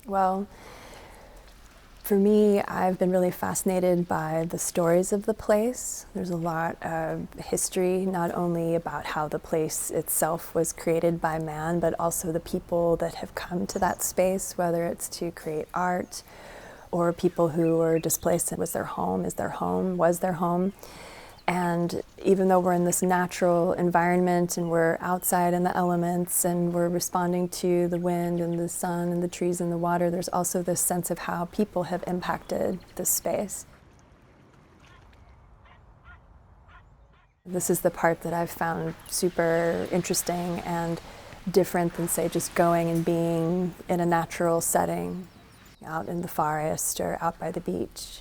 Well, for me, I've been really fascinated by the stories of the place. There's a lot of history, not only about how the place itself was created by man, but also the people that have come to that space, whether it's to create art or people who were displaced. It was their home, was their home. And even though we're in this natural environment and we're outside in the elements and we're responding to the wind and the sun and the trees and the water, there's also this sense of how people have impacted this space. This is the part that I've found super interesting and different than, say, just going and being in a natural setting out in the forest or out by the beach.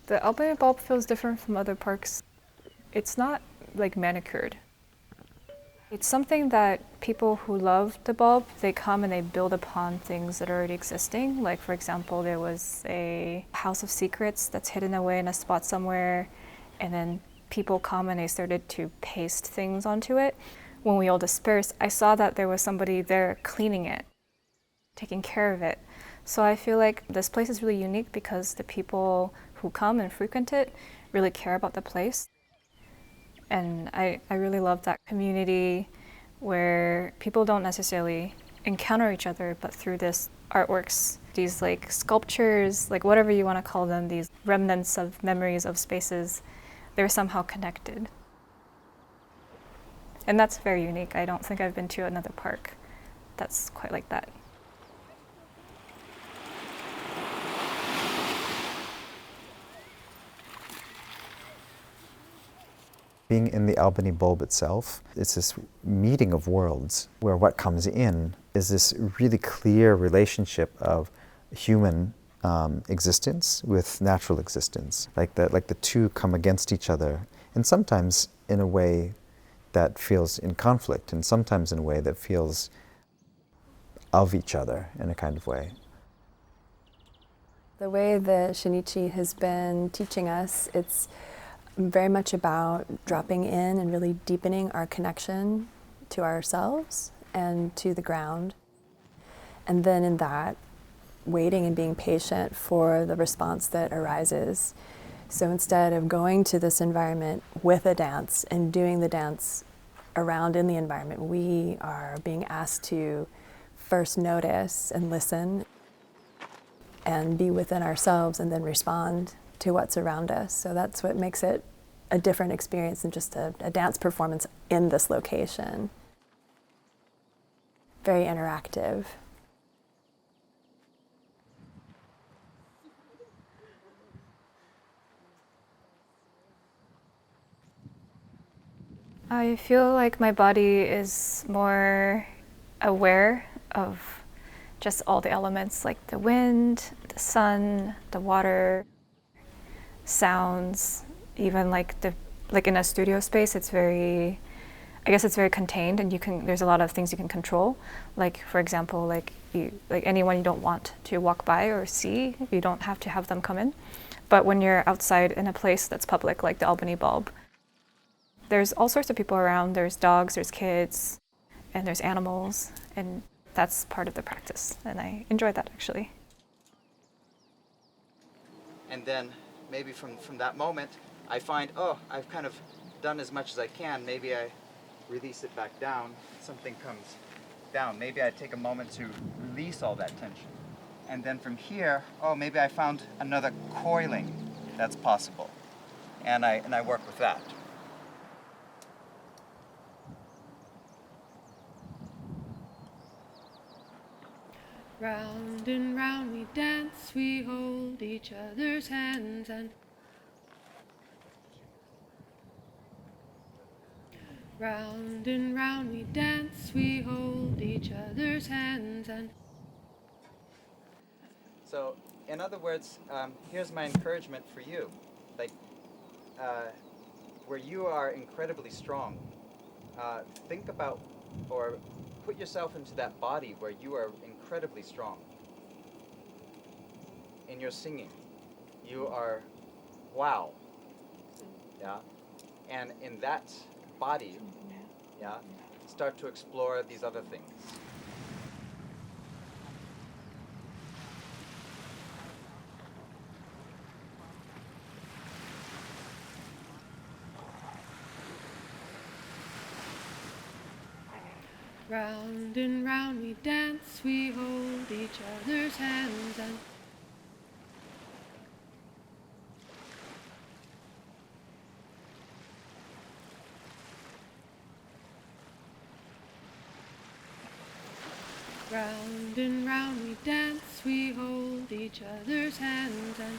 The Albany Bulb feels different from other parks. It's not like manicured. It's something that people who love the bulb, they come and they build upon things that are already existing. Like, for example, there was a house of secrets that's hidden away in a spot somewhere, and then people come and they started to paste things onto it. When we all dispersed, I saw that there was somebody there cleaning it, taking care of it. So I feel like this place is really unique because the people who come and frequent it really care about the place. And I really love that community where people don't necessarily encounter each other, but through this artworks, these like sculptures, like whatever you want to call them, these remnants of memories of spaces, they're somehow connected. And that's very unique. I don't think I've been to another park that's quite like that. Being in the Albany Bulb itself, it's this meeting of worlds where what comes in is this really clear relationship of human existence with natural existence. Like the two come against each other, and sometimes in a way that feels in conflict, and sometimes in a way that feels of each other in a kind of way. The way that Shinichi has been teaching us, it's very much about dropping in and really deepening our connection to ourselves and to the ground. And then in that, waiting and being patient for the response that arises. So instead of going to this environment with a dance and doing the dance around in the environment, we are being asked to first notice and listen and be within ourselves and then respond to what's around us. So that's what makes it a different experience than just a dance performance in this location. Very interactive. I feel like my body is more aware of just all the elements, like the wind, the sun, the water, sounds, even like in a studio space, it's very contained, and there's a lot of things you can control. Like, for example, like anyone you don't want to walk by or see, you don't have to have them come in. But when you're outside in a place that's public, like the Albany Bulb, there's all sorts of people around. There's dogs, there's kids, and there's animals, and that's part of the practice, and I enjoy that actually. And then maybe from that moment, I find, oh, I've kind of done as much as I can. Maybe I release it back down, something comes down. Maybe I take a moment to release all that tension. And then from here, oh, maybe I found another coiling that's possible. And I work with that. Round and round we dance, we hold each other's hands, and round and round we dance, we hold each other's hands, and so, in other words, here's my encouragement for you. Like, where you are incredibly strong, think about or put yourself into that body where you are incredibly strong in your singing. You are wow. Yeah? And in that body, yeah, start to explore these other things. Round and round we dance, we hold each other's hands and round and round we dance, we hold each other's hands and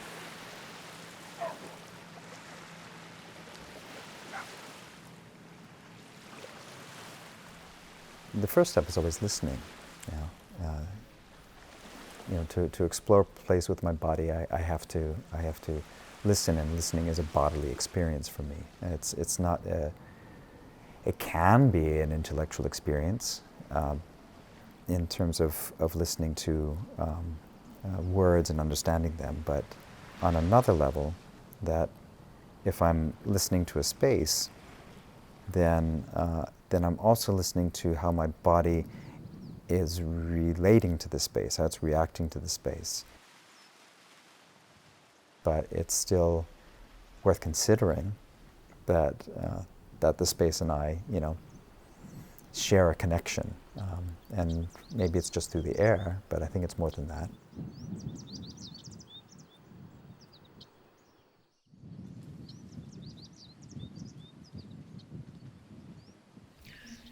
The first step is always listening. To explore place with my body, I have to listen, and listening is a bodily experience for me. It's not it can be an intellectual experience in terms of listening to words and understanding them, but on another level, that if I'm listening to a space, then I'm also listening to how my body is relating to the space, how it's reacting to the space. But it's still worth considering that the space and I, share a connection. And maybe it's just through the air, but I think it's more than that.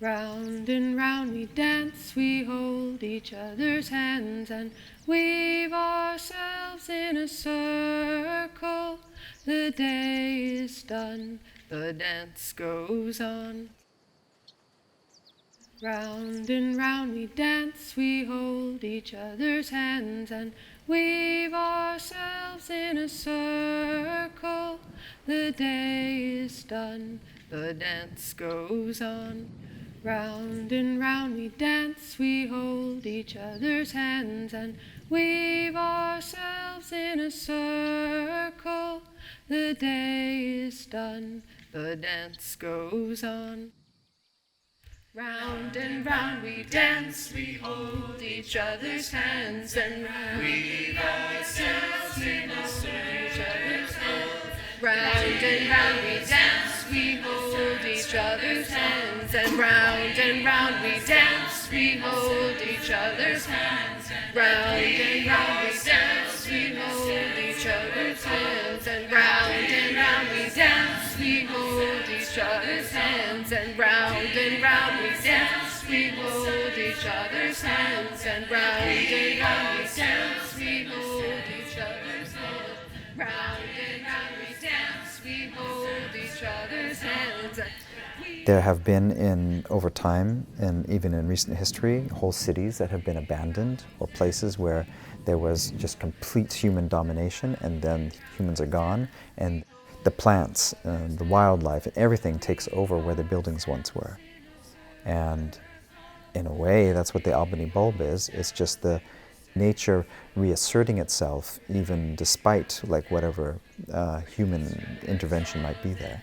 round and round we dance, we hold each other's hands and weave ourselves in a circle. The day is done, the dance goes on. Round and round we dance, we hold each other's hands and weave ourselves in a circle. The day is done, the dance goes on. Round and round we dance, we hold each other's hands and weave ourselves in a circle. The day is done, the dance goes on. Round and round we dance, we hold each other's hands and weave ourselves in a circle. Round and round we dance, we hold each other's hands and round we dance, we hold each other's hands. Round and round we dance, we hold each other's hands and round we dance, we hold each other's hands and round we dance, we hold each other's hands and round we dance, we hold each other's hands. Round we dance, we hold each other's hands. There have been, over time, and even in recent history, whole cities that have been abandoned, or places where there was just complete human domination, and then humans are gone, and the plants, the wildlife, and everything takes over where the buildings once were. And in a way, that's what the Albany Bulb is. It's just the nature reasserting itself, even despite whatever human intervention might be there.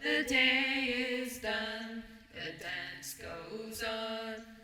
The day is done, the dance goes on.